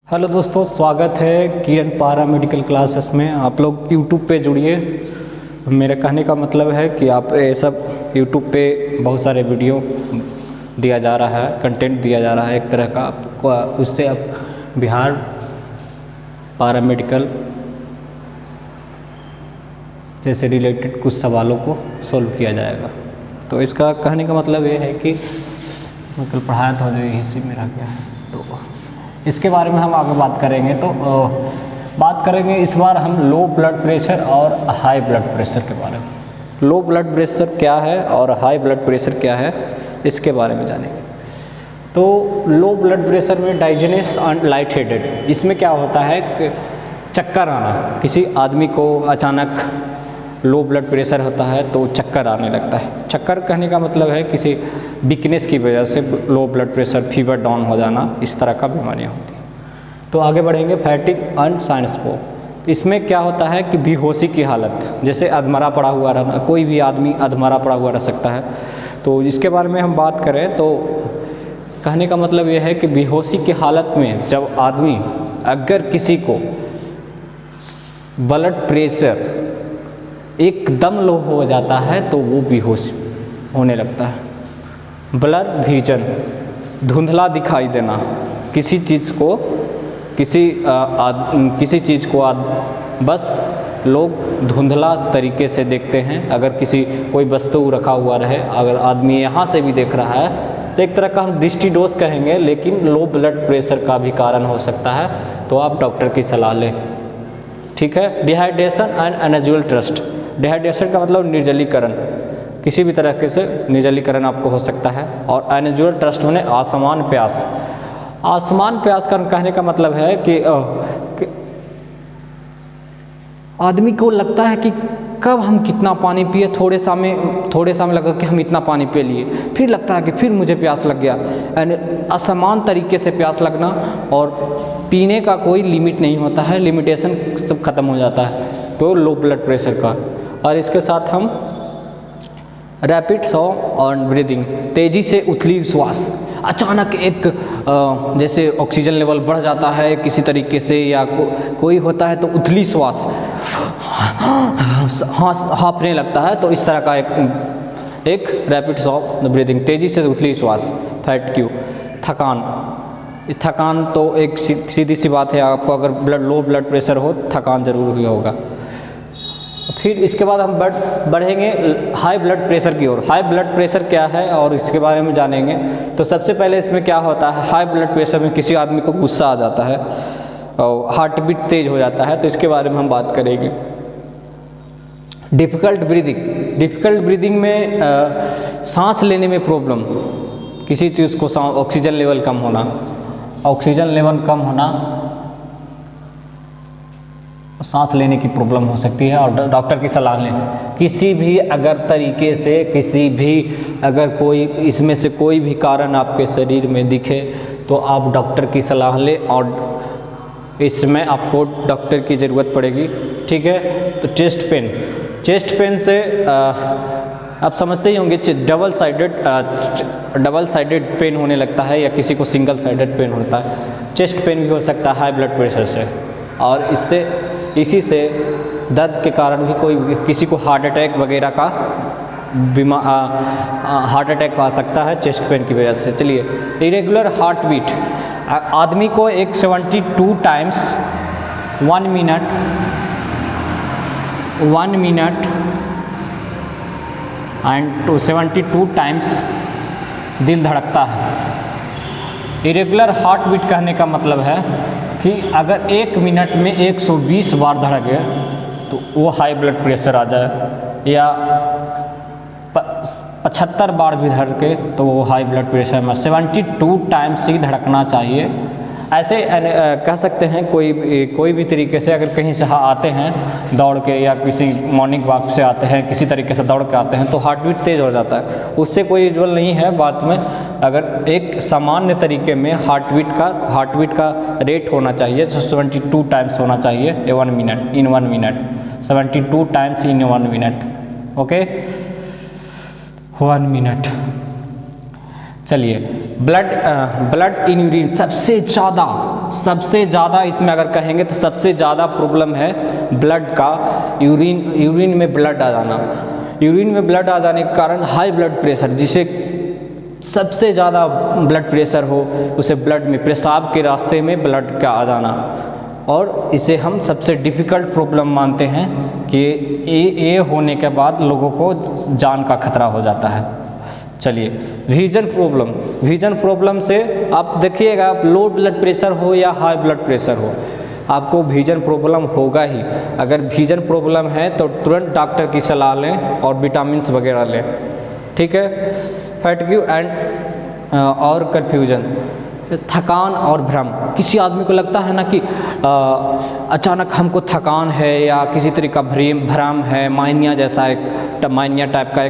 Hello दोस्तों, स्वागत है किरण पारा मेडिकल क्लासेस में। आप लोग यूट्यूब पे जुड़िए। मेरे कहने का मतलब है कि आप ये सब यूट्यूब पे बहुत सारे वीडियो दिया जा रहा है, कंटेंट दिया जा रहा है एक तरह का आपको, उससे आप बिहार पारा मेडिकल जैसे रिलेटेड कुछ सवालों को सॉल्व किया जाएगा। तो इसका कहने का मतलब ये है कि मैं कल पढ़ाया था जो इसी में रह गया है, तो इसके बारे में हम आगे बात करेंगे। तो बात करेंगे इस बार हम लो ब्लड प्रेशर और हाई ब्लड प्रेशर के बारे में। लो ब्लड प्रेशर क्या है और हाई ब्लड प्रेशर क्या है, इसके बारे में जानेंगे। तो लो ब्लड प्रेशर में डाइजेनियस एंड लाइट हेडेड, इसमें क्या होता है कि चक्कर आना। किसी आदमी को अचानक लो ब्लड प्रेशर होता है तो चक्कर आने लगता है। चक्कर कहने का मतलब है किसी वीकनेस की वजह से low blood pressure, fever down हो जाना, इस तरह का बीमारियां होती हैं। तो आगे बढ़ेंगे फैटिग एंड सनस्ट्रोक। इसमें क्या होता है कि बेहोशी की हालत, जैसे अधमरा पड़ा हुआ रहना, कोई भी आदमी अधमरा पड़ा हुआ रह सकता है। तो इसके बारे में हम बात करें तो कहने का मतलब यह है कि बेहोशी की हालत में जब आदमी, अगर किसी को ब्लड प्रेशर एकदम लो हो जाता है तो वो बेहोश होने लगता है। ब्लर विजन, धुंधला दिखाई देना, किसी चीज़ को बस लोग धुंधला तरीके से देखते हैं। अगर कोई वस्तु रखा हुआ रहे, अगर आदमी यहाँ से भी देख रहा है तो एक तरह का हम दृष्टि दोष कहेंगे, लेकिन लो ब्लड प्रेशर का भी कारण हो सकता है। तो आप डॉक्टर की सलाह लें, ठीक है। Dehydration and unusual thirst. Dehydration का मतलब निर्जलीकरण, किसी भी तरह से निर्जलीकरण आपको हो सकता है। और अनयूजुअल थर्स्ट माने असमान प्यास। असमान प्यास का कहने का मतलब है कि आदमी को लगता है कि कब हम कितना पानी पिए, थोड़े समय लगा कि हम इतना पानी पी लिए, फिर लगता है कि फिर मुझे प्यास लग गया। यानी असमान तरीके से प्यास लगना, और पीने का कोई लिमिट नहीं होता है, लिमिटेशन सब खत्म हो जाता है। तो लो ब्लड प्रेशर का। और इसके साथ हम रैपिड साउंड और ब्रीदिंग, तेज़ी से उथली श्वास। अचानक एक जैसे ऑक्सीजन लेवल बढ़ जाता है किसी तरीके से, या कोई होता है तो उथली श्वास, हाँफने लगता है, तो इस तरह का एक रैपिड साउंड ब्रीदिंग, तेज़ी से उथली श्वास। फैटिग, थकान तो एक सीधी सी बात है, आपको अगर लो ब्लड प्रेशर हो थकान जरूर ही होगा। फिर इसके बाद हम बढ़ेंगे हाई ब्लड प्रेशर की ओर। हाई ब्लड प्रेशर क्या है और इसके बारे में जानेंगे। तो सबसे पहले इसमें क्या होता है, हाई ब्लड प्रेशर में किसी आदमी को गुस्सा आ जाता है और हार्ट बीट तेज हो जाता है। तो इसके बारे में हम बात करेंगे। डिफ़िकल्ट ब्रीदिंग में सांस लेने में प्रॉब्लम, किसी चीज़ को ऑक्सीजन लेवल कम होना, सांस लेने की प्रॉब्लम हो सकती है, और डॉक्टर की सलाह लें। किसी भी अगर तरीके से अगर कोई इसमें से कोई भी कारण आपके शरीर में दिखे तो आप डॉक्टर की सलाह लें, और इसमें आपको डॉक्टर की ज़रूरत पड़ेगी, ठीक है। तो चेस्ट पेन से आप समझते ही होंगे, डबल साइडेड पेन होने लगता है, या किसी को सिंगल साइडेड पेन होता है। चेस्ट पेन भी हो सकता है हाई ब्लड प्रेशर से, और इसी से दर्द के कारण भी किसी को हार्ट अटैक वगैरह का हार्ट अटैक आ सकता है चेस्ट पेन की वजह से। चलिए, इरेगुलर हार्ट बीट, आदमी को 72 टाइम्स 1 मिनट एंड 72 टाइम्स दिल धड़कता है। इरेगुलर हार्ट बीट कहने का मतलब है कि अगर 1 मिनट में 120 बार धड़के तो वो हाई ब्लड प्रेशर आ जाए, या 75 बार भी धड़के तो वो हाई ब्लड प्रेशर में। 72 टाइम्स ही धड़कना चाहिए। ऐसे कह सकते हैं कोई भी तरीके से अगर कहीं से आते हैं दौड़ के, या किसी मॉर्निंग वॉक से आते हैं, किसी तरीके से दौड़ के आते हैं, तो हार्ट बीट तेज़ हो जाता है। उससे कोई यूजुअल नहीं है बात में। अगर एक सामान्य तरीके में हार्ट बीट का रेट होना चाहिए, तो 72 टाइम्स होना चाहिए इन 1 minute, 72 times in 1 minute, okay, 1 minute. चलिए, ब्लड इन यूरिन सबसे ज़्यादा इसमें अगर कहेंगे तो सबसे ज़्यादा प्रॉब्लम है ब्लड का, यूरिन में ब्लड आ जाना। यूरिन में ब्लड आ जाने के कारण हाई ब्लड प्रेशर, जिसे सबसे ज़्यादा ब्लड प्रेशर हो उसे ब्लड में पेशाब के रास्ते में ब्लड का आ जाना, और इसे हम सबसे डिफ़िकल्ट प्रॉब्लम मानते हैं कि ये होने के बाद लोगों को जान का खतरा हो जाता है। चलिए, विजन प्रॉब्लम से आप देखिएगा, लो ब्लड प्रेशर हो या हाई ब्लड प्रेशर हो, आपको विजन प्रॉब्लम होगा ही। अगर विजन प्रॉब्लम है तो तुरंत डॉक्टर की सलाह लें और विटामिन्स वगैरह लें, ठीक है। फैटिग्यू एंड और कन्फ्यूजन, थकान और भ्रम। किसी आदमी को लगता है ना कि अचानक हमको थकान है या किसी तरह का भ्रम है, माइनिया जैसा माइनिया टाइप का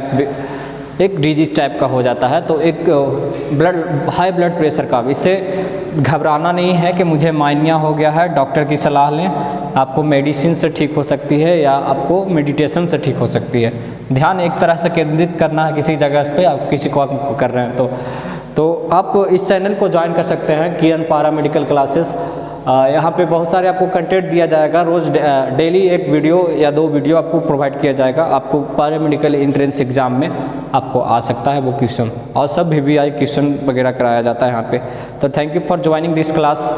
एक डिजीज टाइप का हो जाता है, तो एक हाई ब्लड प्रेशर का। इससे घबराना नहीं है कि मुझे माइनिया हो गया है, डॉक्टर की सलाह लें। आपको मेडिसिन से ठीक हो सकती है या आपको मेडिटेशन से ठीक हो सकती है। ध्यान एक तरह से केंद्रित करना है किसी जगह पे, आप किसी को कर रहे हैं तो आप इस चैनल को ज्वाइन कर सकते हैं, किरण पारा मेडिकल क्लासेस। यहाँ पे बहुत सारे आपको कंटेंट दिया जाएगा, रोज़ डेली एक वीडियो या 2 वीडियो आपको प्रोवाइड किया जाएगा। आपको पारा मेडिकल एंट्रेंस एग्ज़ाम में आपको आ सकता है वो क्वेश्चन, और सब VVI क्वेश्चन वगैरह कराया जाता है यहाँ पे। तो thank you for joining this class.